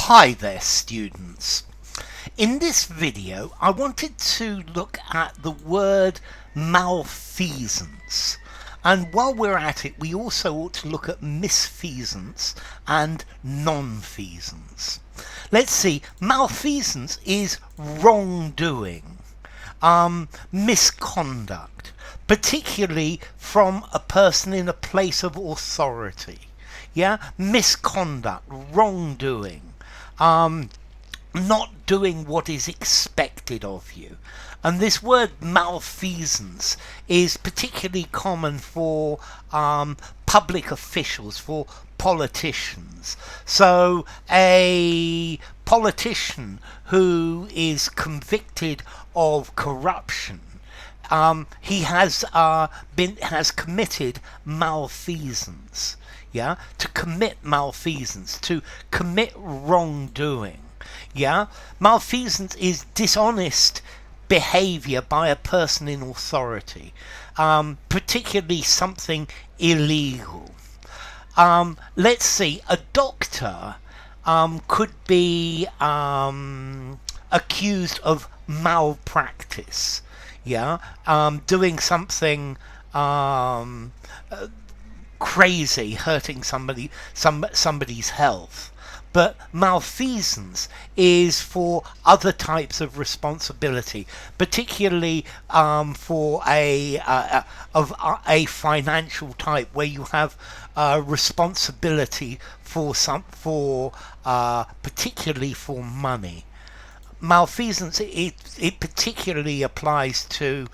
Hi there, students. In this video I wanted to look at the word malfeasance, and while we're at it we also ought to look at misfeasance and nonfeasance. Let's see, malfeasance is wrongdoing, misconduct, particularly from a person in a place of authority. Misconduct, wrongdoing, not doing what is expected of you. And this word malfeasance is particularly common for public officials, for politicians. So a politician who is convicted of corruption, he has committed malfeasance. To commit malfeasance, to commit wrongdoing. Malfeasance is dishonest behavior by a person in authority, particularly something illegal. Let's see, a doctor could be accused of malpractice, doing something crazy, hurting somebody's health. But malfeasance is for other types of responsibility, particularly for a financial type, where you have responsibility for particularly for money. Malfeasance, it particularly applies to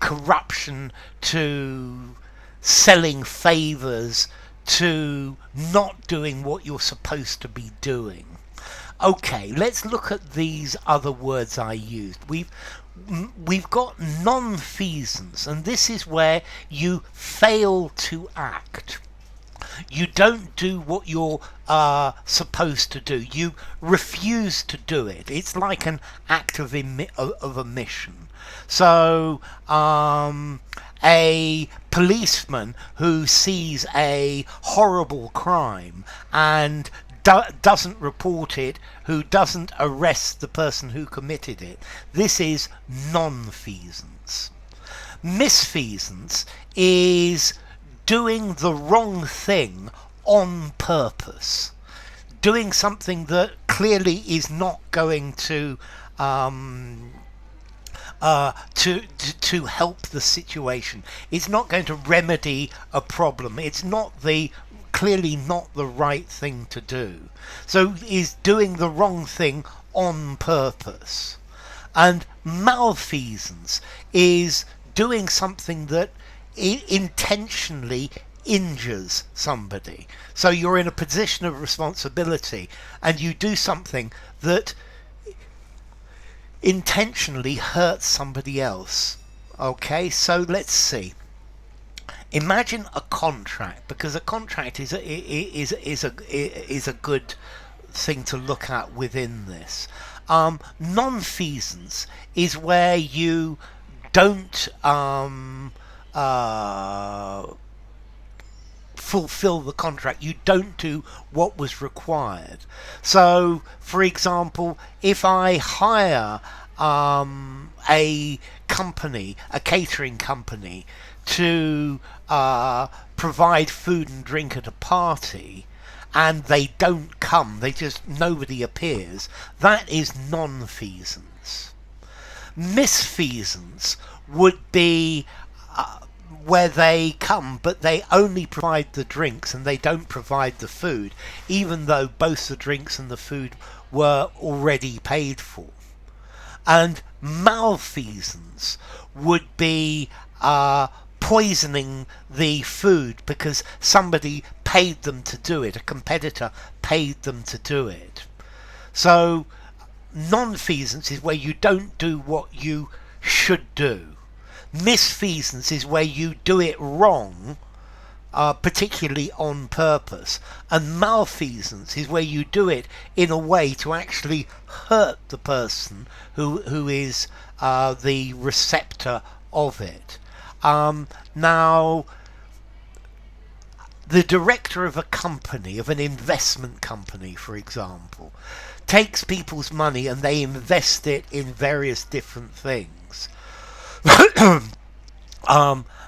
corruption, to selling favors, to not doing what you're supposed to be doing. Okay, let's look at these other words I used. We've got nonfeasance, and this is where you fail to act. You don't do what you're supposed to do. You refuse to do it. It's like an act of omission. So a policeman who sees a horrible crime and doesn't report it, who doesn't arrest the person who committed it, this is nonfeasance. Misfeasance is doing the wrong thing on purpose, doing something that clearly is not going to help the situation. It's not going to remedy a problem. It's clearly not the right thing to do. So is doing the wrong thing on purpose. And malfeasance is doing something that intentionally injures somebody. So you're in a position of responsibility and you do something that intentionally hurts somebody else. Okay, so let's see. Imagine a contract, because a contract is a good thing to look at within this. Nonfeasance is where you don't fulfill the contract. You don't do what was required. So, for example, if I hire a catering company, to provide food and drink at a party, and they don't come, nobody appears, that is nonfeasance. Misfeasance would be where they come but they only provide the drinks and they don't provide the food, even though both the drinks and the food were already paid for. And malfeasance would be poisoning the food because somebody paid them to do it, a competitor paid them to do it. So nonfeasance is where you don't do what you should do. Misfeasance is where you do it wrong, particularly on purpose. And malfeasance is where you do it in a way to actually hurt the person who is the receptor of it. Now, the director of a company, of an investment company, for example, takes people's money and they invest it in various different things.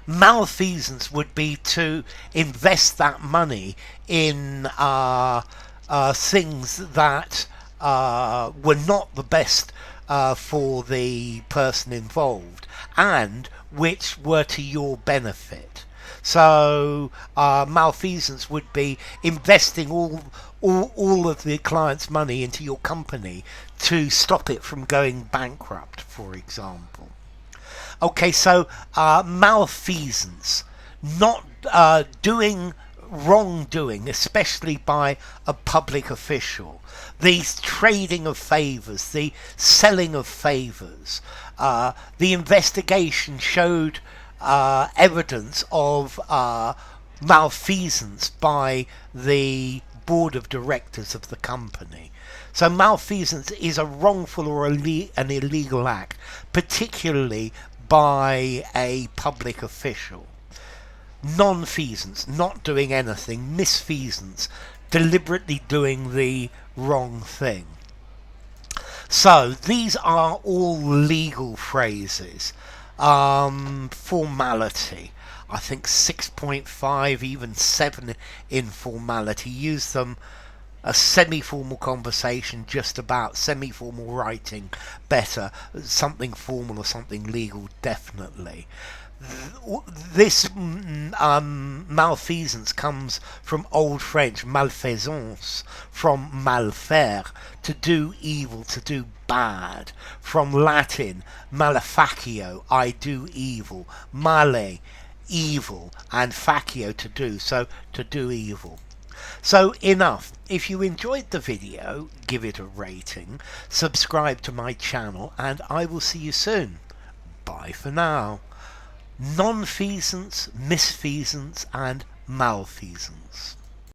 Malfeasance would be to invest that money in things that were not the best for the person involved and which were to your benefit. So malfeasance would be investing all of the client's money into your company to stop it from going bankrupt, for example. Okay, so malfeasance, not doing wrongdoing, especially by a public official, the trading of favours, the selling of favours. The investigation showed evidence of malfeasance by the board of directors of the company. So malfeasance is a wrongful or an illegal act, particularly by a public official. Nonfeasance, not doing anything. Misfeasance, deliberately doing the wrong thing. So these are all legal phrases. Formality. I think 6.5, even 7 in formality. Use them a semi-formal conversation, just about. Semi-formal writing, better. Something formal or something legal, definitely. This malfeasance comes from Old French malfaisance, from malfaire, to do evil, to do bad. From Latin malefacio, I do evil. Male, evil, and facio, to do, so to do evil. So enough. If you enjoyed the video, give it a rating, subscribe to my channel, and I will see you soon. Bye for now. Nonfeasance, misfeasance, and malfeasance.